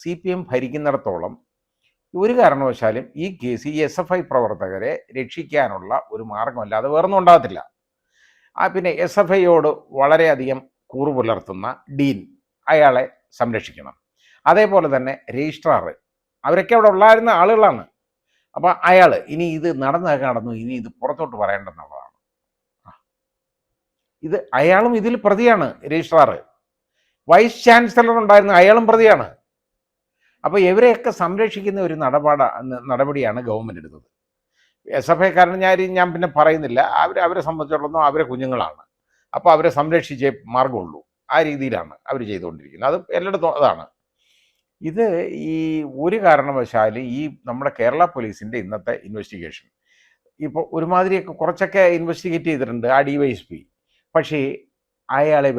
CPM ഭരിക്കുന്നിടത്തോളം ഒരു കാരണവശാലും ഈ കേസ് ഈ SFI പ്രവർത്തകരെ രക്ഷിക്കാനുള്ള ഒരു മാർഗമല്ലാതെ വേറൊന്നും ഉണ്ടാകത്തില്ല. പിന്നെ SFIയോട് വളരെയധികം കൂറു പുലർത്തുന്ന ഡീൻ അയാളെ സംരക്ഷിക്കണം. അതേപോലെ തന്നെ രജിസ്ട്രാർ, അവരൊക്കെ അവിടെ ഉള്ളായിരുന്ന ആളുകളാണ്. അപ്പം അയാൾ ഇനി ഇത് നടന്നു, ഇനി ഇത് പുറത്തോട്ട് പറയേണ്ടെന്നുള്ളതാണ്. ഇത് അയാളും ഇതിൽ പ്രതിയാണ്. രജിസ്ട്രാർ, വൈസ് ചാൻസലർ ഉണ്ടായിരുന്ന അയാളും പ്രതിയാണ്. അപ്പോൾ ഇവരെയൊക്കെ സംരക്ഷിക്കുന്ന ഒരു നടപടിയാണ് ഗവൺമെൻറ് എടുത്തത്. SFIക്കാരൻ ഞാൻ പിന്നെ പറയുന്നില്ല. അവരെ സംബന്ധിച്ചിടത്തോളം അവരെ കുഞ്ഞുങ്ങളാണ്. അപ്പോൾ അവരെ സംരക്ഷിച്ചേ മാർഗമുള്ളൂ. ആ രീതിയിലാണ് അവർ ചെയ്തുകൊണ്ടിരിക്കുന്നത്. അത് എല്ലായിടത്തും അതാണ്. ഇത് ഈ ഒരു കാരണവശാൽ ഈ നമ്മുടെ കേരള പോലീസിൻ്റെ ഇന്നത്തെ ഇൻവെസ്റ്റിഗേഷൻ ഇപ്പോൾ ഒരുമാതിരിയൊക്കെ കുറച്ചൊക്കെ ഇൻവെസ്റ്റിഗേറ്റ് ചെയ്തിട്ടുണ്ട് ആ DYSP. പക്ഷേ അയാളെ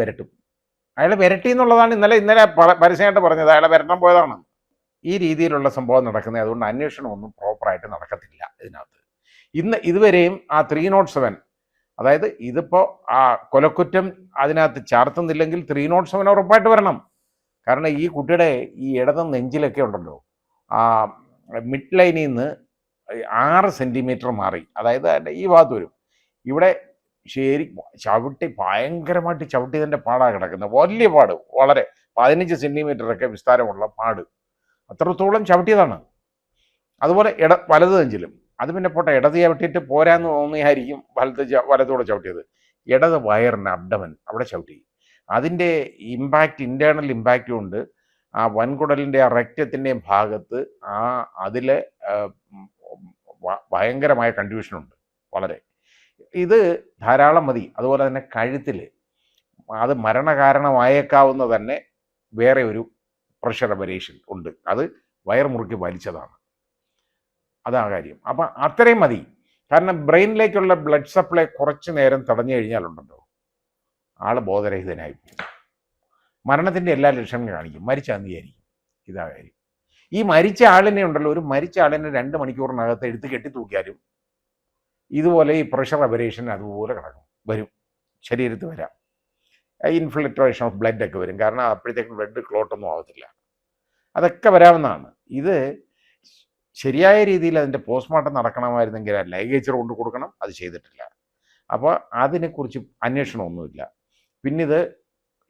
വിരട്ടി എന്നുള്ളതാണ് ഇന്നലെ പരസ്യമായിട്ട് പറഞ്ഞത്. അയാളെ വിരട്ടാൻ പോയതാണ്. ഈ രീതിയിലുള്ള സംഭവം നടക്കുന്നത്. അതുകൊണ്ട് അന്വേഷണമൊന്നും പ്രോപ്പറായിട്ട് നടക്കത്തില്ല ഇതിനകത്ത്. ഇതുവരെയും ആ 307, അതായത് ഇതിപ്പോൾ ആ കൊലക്കുറ്റം അതിനകത്ത് ചാർത്തുന്നില്ലെങ്കിൽ 307 ഉറപ്പായിട്ട് വരണം. കാരണം ഈ കുട്ടിയുടെ ഈ ഇടത് നെഞ്ചിലൊക്കെ ഉണ്ടല്ലോ, ആ മിഡ് ലൈനിൽ നിന്ന് 6 സെൻറ്റിമീറ്റർ മാറി, അതായത് ഈ ഭാഗത്ത് വരും. ഇവിടെ ഭയങ്കരമായിട്ട് ചവിട്ടിയതിൻ്റെ പാടാണ് കിടക്കുന്നത്. വലിയ പാട്, വളരെ 15 സെൻറ്റിമീറ്ററൊക്കെ വിസ്താരമുള്ള പാട്. അത്രത്തോളം ചവിട്ടിയതാണ്. അതുപോലെ വലത് നെഞ്ചിലും. അത് പിന്നെ പോട്ടെ, ഇടത് ചവിട്ടിയിട്ട് പോരാന്ന് തോന്നിയായിരിക്കും വലത്തൂടെ ചവിട്ടിയത്. ഇടത് വയറിന് അബ്ഡമൻ അവിടെ ചവിട്ടി. അതിൻ്റെ ഇമ്പാക്റ്റ്, ഇൻറ്റേർണൽ ഇമ്പാക്റ്റ് കൊണ്ട് ആ വൻകുടലിൻ്റെ ആ രക്തത്തിൻ്റെയും ഭാഗത്ത് അതിൽ ഭയങ്കരമായ കൺഫ്യൂഷനുണ്ട് വളരെ. ഇത് ധാരാളം മതി. അതുപോലെ തന്നെ കഴുത്തിൽ അത് മരണകാരണമായേക്കാവുന്ന തന്നെ വേറെ ഒരു പ്രഷർ അബരേഷൻ ഉണ്ട്. അത് വയർ മുറുക്കി വലിച്ചതാണ്. അതാ കാര്യം. അപ്പം അത്രയും മതി. കാരണം ബ്രെയിനിലേക്കുള്ള ബ്ലഡ് സപ്ലൈ കുറച്ച് നേരം തടഞ്ഞു കഴിഞ്ഞാലുണ്ടല്ലോ, ആൾ ബോധരഹിതനായി പോകും. മരണത്തിൻ്റെ എല്ലാ ലക്ഷണങ്ങളും കാണിക്കും. മരിച്ചാന്ന് വിചാരിക്കും. ഇതാ കാര്യം. ഈ മരിച്ച ആളിനെ ഉണ്ടല്ലോ, ഒരു മരിച്ച ആളിനെ 2 മണിക്കൂറിനകത്ത് എടുത്ത് കെട്ടി തൂക്കിയാലും ഇതുപോലെ ഈ പ്രഷർ അബരേഷൻ അതുപോലെ വരും, ശരീരത്തിൽ വരാം. ഇൻഫിൽട്രേഷൻ ഓഫ് ബ്ലഡ് ഒക്കെ വരും. കാരണം അപ്പോഴത്തേക്കും ബ്ലഡ് ക്ലോട്ടൊന്നും ആവത്തില്ല. അതൊക്കെ വരാവുന്നതാണ്. ഇത് ശരിയായ രീതിയിൽ അതിൻ്റെ പോസ്റ്റ്മോർട്ടം നടക്കണമായിരുന്നെങ്കിൽ ലൈഗേച്ചർ കൊണ്ട് കൊടുക്കണം. അത് ചെയ്തിട്ടില്ല. അപ്പോൾ അതിനെക്കുറിച്ച് അന്വേഷണമൊന്നുമില്ല. പിന്നിത്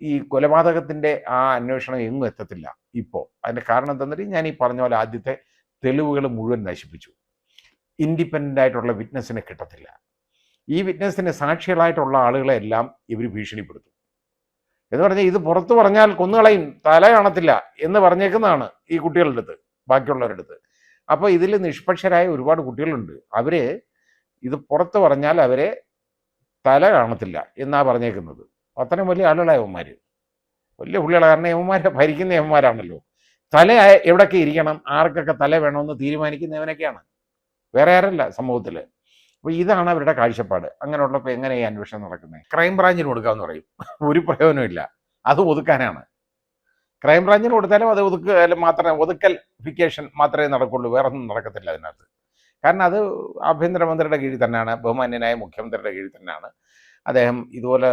ഈ കൊലപാതകത്തിൻ്റെ ആ അന്വേഷണം എങ്ങും എത്തത്തില്ല ഇപ്പോൾ. അതിൻ്റെ കാരണം എന്താണെന്ന് ഞാൻ ഈ പറഞ്ഞ പോലെ ആദ്യത്തെ തെളിവുകൾ മുഴുവൻ നശിപ്പിച്ചു. ഇൻഡിപെൻഡൻ്റ് ആയിട്ടുള്ള വിറ്റ്നസ്സിനെ കിട്ടത്തില്ല. ഈ വിറ്റ്നസ്സിന് സാക്ഷികളായിട്ടുള്ള ആളുകളെ എല്ലാം ഇവർ ഭീഷണിപ്പെടുത്തും. എന്ന് പറഞ്ഞാൽ ഇത് പുറത്ത് പറഞ്ഞാൽ കൊന്നുകളയും, തല കാണത്തില്ല എന്ന് പറഞ്ഞേക്കുന്നതാണ് ഈ കുട്ടികളുടെ അടുത്ത്, ബാക്കിയുള്ളവരുടെ അടുത്ത്. അപ്പോൾ ഇതിൽ നിഷ്പക്ഷരായ ഒരുപാട് കുട്ടികളുണ്ട്. അവർ ഇത് പുറത്ത് പറഞ്ഞാൽ അവരെ തല കാണത്തില്ല എന്നാണ് പറഞ്ഞേക്കുന്നത്. അത്രയും വലിയ ആളുകളായ യവന്മാർ, വലിയ പുള്ളികളാണ്. കാരണം യവന്മാരെ ഭരിക്കുന്ന യവന്മാരാണല്ലോ. തല എവിടെയൊക്കെ ഇരിക്കണം, ആർക്കൊക്കെ തല വേണമെന്ന് തീരുമാനിക്കുന്നവനൊക്കെയാണ്, വേറെ ആരല്ല സമൂഹത്തിൽ. അപ്പോൾ ഇതാണ് അവരുടെ കാഴ്ചപ്പാട്. അങ്ങനെയുള്ളപ്പോൾ എങ്ങനെ ഈ അന്വേഷണം നടക്കുന്നത്? ക്രൈം ബ്രാഞ്ചിന് കൊടുക്കാമെന്ന് പറയും. ഒരു പ്രയോജനമില്ല. അത് ഒതുക്കാനാണ്. ക്രൈം ബ്രാഞ്ചിന് കൊടുത്താലും അത് ഒതുക്കൽഫിക്കേഷൻ മാത്രമേ നടക്കുള്ളൂ. വേറെ ഒന്നും നടക്കത്തില്ല അതിനകത്ത്. കാരണം അത് ആഭ്യന്തരമന്ത്രിയുടെ കീഴിൽ തന്നെയാണ്, ബഹുമാന്യനായ മുഖ്യമന്ത്രിയുടെ കീഴിൽ തന്നെയാണ്. അദ്ദേഹം ഇതുപോലെ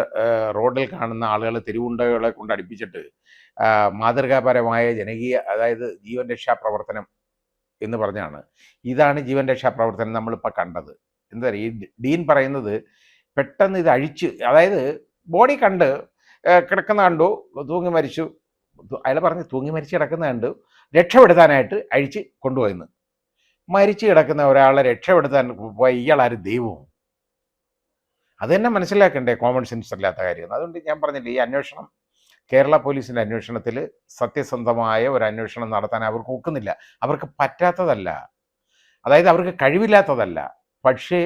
റോഡിൽ കാണുന്ന ആളുകൾ തെരുവുണ്ടകളെ കൊണ്ട് അടുപ്പിച്ചിട്ട് മാതൃകാപരമായ ജനകീയ, അതായത് ജീവൻ രക്ഷാ പ്രവർത്തനം എന്ന് പറഞ്ഞാണ്. ഇതാണ് ജീവൻ രക്ഷാ പ്രവർത്തനം നമ്മളിപ്പോൾ കണ്ടത്. എന്താ പറയുക, ഈ ഡീൻ പറയുന്നത് പെട്ടെന്ന് ഇത് അഴിച്ച്, അതായത് ബോഡി കണ്ട് കിടക്കുന്ന കണ്ടു, തൂങ്ങി മരിച്ചു. അയാൾ പറഞ്ഞ് തൂങ്ങി മരിച്ച് കിടക്കുന്ന കണ്ടു, രക്ഷപ്പെടുത്താനായിട്ട് അഴിച്ച് കൊണ്ടുപോയെന്ന്. മരിച്ചു കിടക്കുന്ന ഒരാളെ രക്ഷപ്പെടുത്താൻ പോയ ഇയാളാരും ദൈവവും. അത് തന്നെ മനസ്സിലാക്കണ്ടേ? കോമൺ സെൻസ് അല്ലാത്ത കാര്യം. അതുകൊണ്ട് ഞാൻ പറഞ്ഞില്ലേ, ഈ അന്വേഷണം, കേരള പോലീസിൻ്റെ അന്വേഷണത്തിൽ സത്യസന്ധമായ ഒരു അന്വേഷണം നടത്താൻ അവർക്ക് ഒക്കുന്നില്ല. അവർക്ക് പറ്റാത്തതല്ല, അതായത് അവർക്ക് കഴിവില്ലാത്തതല്ല. പക്ഷേ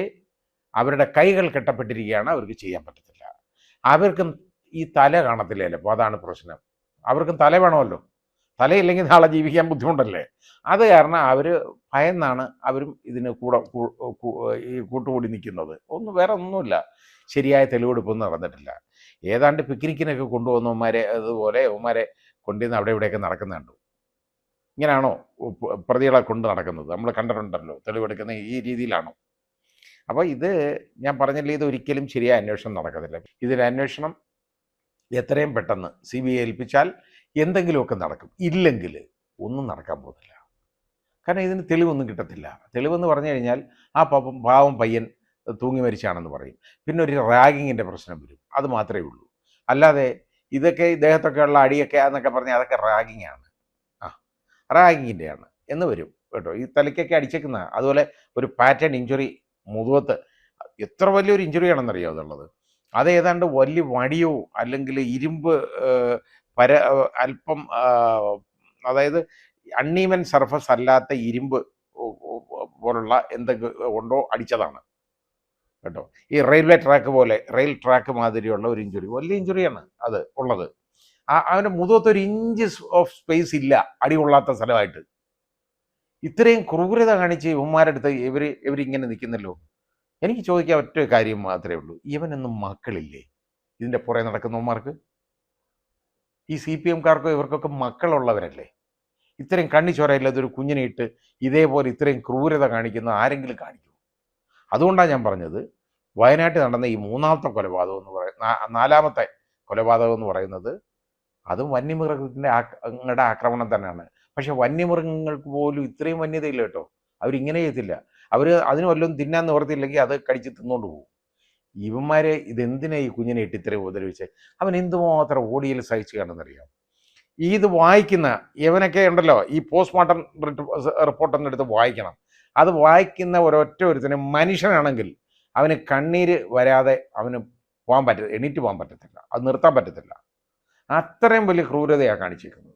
അവരുടെ കൈകൾ കെട്ടപ്പെട്ടിരിക്കുകയാണ്. അവർക്ക് ചെയ്യാൻ പറ്റത്തില്ല. അവർക്കും ഈ തല കാണത്തില്ലല്ലോ. അപ്പോൾ അതാണ് പ്രശ്നം. അവർക്കും തല വേണമല്ലോ. തലയില്ലെങ്കിൽ നാളെ ജീവിക്കാൻ ബുദ്ധിമുട്ടല്ലേ. അത് കാരണം അവർ ഭയന്നാണ് അവരും ഇതിന് ഈ കൂട്ടുകൂടി നിൽക്കുന്നത്. വേറെ ഒന്നുമില്ല. ശരിയായ തെളിവെടുപ്പൊന്നും നടന്നിട്ടില്ല. ഏതാണ്ട് പിക്നിക്കിനൊക്കെ കൊണ്ടുപോകുന്നവന്മാരെ അതുപോലെ അവന്മാരെ കൊണ്ടുവന്ന് അവിടെ ഇവിടെയൊക്കെ നടക്കുന്നുണ്ട്. ഇങ്ങനെയാണോ പ്രതികളെ കൊണ്ട് നടക്കുന്നത്? നമ്മൾ കണ്ടിട്ടുണ്ടല്ലോ തെളിവെടുക്കുന്ന ഈ രീതിയിലാണോ? അപ്പോൾ ഇത് ഞാൻ പറഞ്ഞില്ലേ, ഇത് ഒരിക്കലും ശരിയായ അന്വേഷണം നടക്കത്തില്ല. ഇതിൻ്റെ അന്വേഷണം എത്രയും പെട്ടെന്ന് CBI ഏൽപ്പിച്ചാൽ എന്തെങ്കിലുമൊക്കെ നടക്കും. ഇല്ലെങ്കിൽ ഒന്നും നടക്കാൻ പോകുന്നില്ല. കാരണം ഇതിന് തെളിവൊന്നും കിട്ടത്തില്ല. തെളിവെന്ന് പറഞ്ഞു കഴിഞ്ഞാൽ ആ പാവം പയ്യൻ തൂങ്ങി മരിച്ചാണെന്ന് പറയും. പിന്നെ ഒരു റാഗിങ്ങിൻ്റെ പ്രശ്നം വരും. അത് മാത്രമേ ഉള്ളൂ. അല്ലാതെ ഇതൊക്കെ ഇദ്ദേഹത്തൊക്കെയുള്ള അടിയൊക്കെ എന്നൊക്കെ പറഞ്ഞാൽ അതൊക്കെ റാഗിങ്ങാണ്. ആ റാഗിങ്ങിൻ്റെയാണ് എന്ന് വരും കേട്ടോ. ഈ തലയ്ക്കൊക്കെ അടിച്ചേക്കുന്ന അതുപോലെ ഒരു പാറ്റേൺ ഇഞ്ചുറി മുതുകത്ത് എത്ര വലിയൊരു ഇഞ്ചുറിയാണെന്നറിയോ അതുള്ളത്. അത് ഏതാണ്ട് വലിയ വടിയോ അല്ലെങ്കിൽ ഇരുമ്പ് അല്പം അതായത് അൺഈവൻ സർഫസ് അല്ലാത്ത ഇരുമ്പ് പോലുള്ള എന്തെങ്കിലും കൊണ്ടോ അടിച്ചതാണ് കേട്ടോ. ഈ റെയിൽവേ ട്രാക്ക് പോലെ റെയിൽ ട്രാക്ക് മാതിരിയുള്ള ഒരു ഇഞ്ചുറി, വലിയ ഇഞ്ചുറിയാണ് അത് ഉള്ളത്. അവൻ്റെ മുഖത്ത് ഒരു ഇഞ്ച് ഓഫ് സ്പേസ് ഇല്ല അടി കൊള്ളാത്ത സ്ഥലമായിട്ട്. ഇത്രയും ക്രൂരത കാണിച്ച് ഇവന്മാരെടുത്ത് ഇവരിങ്ങനെ നിൽക്കുന്നല്ലോ. എനിക്ക് ചോദിക്കാൻ ഒറ്റ കാര്യം മാത്രമേ ഉള്ളൂ, ഇവനൊന്നും മക്കളില്ലേ ഇതിൻ്റെ പുറകെ നടക്കുന്നവന്മാർക്ക്? ഈ CPM-കാർക്കോ ഇവർക്കൊക്കെ മക്കളുള്ളവരല്ലേ? ഇത്രയും കണ്ണിച്ചോരയില്ലാത്ത ഒരു കുഞ്ഞിനെ ഇട്ട് ഇതേപോലെ ഇത്രയും ക്രൂരത കാണിക്കുന്ന ആരെങ്കിലും കാണിക്കും? അതുകൊണ്ടാണ് ഞാൻ പറഞ്ഞത്, വയനാട്ടിൽ നടന്ന ഈ മൂന്നാമത്തെ കൊലപാതകം എന്ന് പറയുന്നത്, നാലാമത്തെ കൊലപാതകം എന്ന് പറയുന്നത് അതും വന്യമൃഗത്തിൻ്റെ ആക്രമണം തന്നെയാണ്. പക്ഷെ വന്യമൃഗങ്ങൾക്ക് പോലും ഇത്രയും വന്യതയില്ല കേട്ടോ. അവരിങ്ങനെ ചെയ്യത്തില്ല. അവർ അതിന് വല്ലതും തിന്നാൻ നിവർത്തിയില്ലെങ്കിൽ അത് കടിച്ച് തിന്നുകൊണ്ട് പോകും. ഇവന്മാരെ ഇതെന്തിനാ ഈ കുഞ്ഞിനെ ഇട്ട് ഇത്രയും ഉപദ്രവിച്ച്? അവൻ എന്തുമാത്രം ഓടിയിൽ സഹിച്ചു കാണുന്നറിയാം. ഇത് വായിക്കുന്ന ഇവനൊക്കെ ഉണ്ടല്ലോ, ഈ പോസ്റ്റ്മോർട്ടം റിപ്പോർട്ടൊന്നും എടുത്ത് വായിക്കണം. അത് വായിക്കുന്ന ഒരുത്തനും മനുഷ്യനാണെങ്കിൽ അവന് കണ്ണീര് വരാതെ അവന് എണീറ്റ് പോകാൻ പറ്റത്തില്ല, അത് നിർത്താൻ പറ്റത്തില്ല. അത്രയും വലിയ ക്രൂരതയാണ് കാണിച്ചിരിക്കുന്നത്.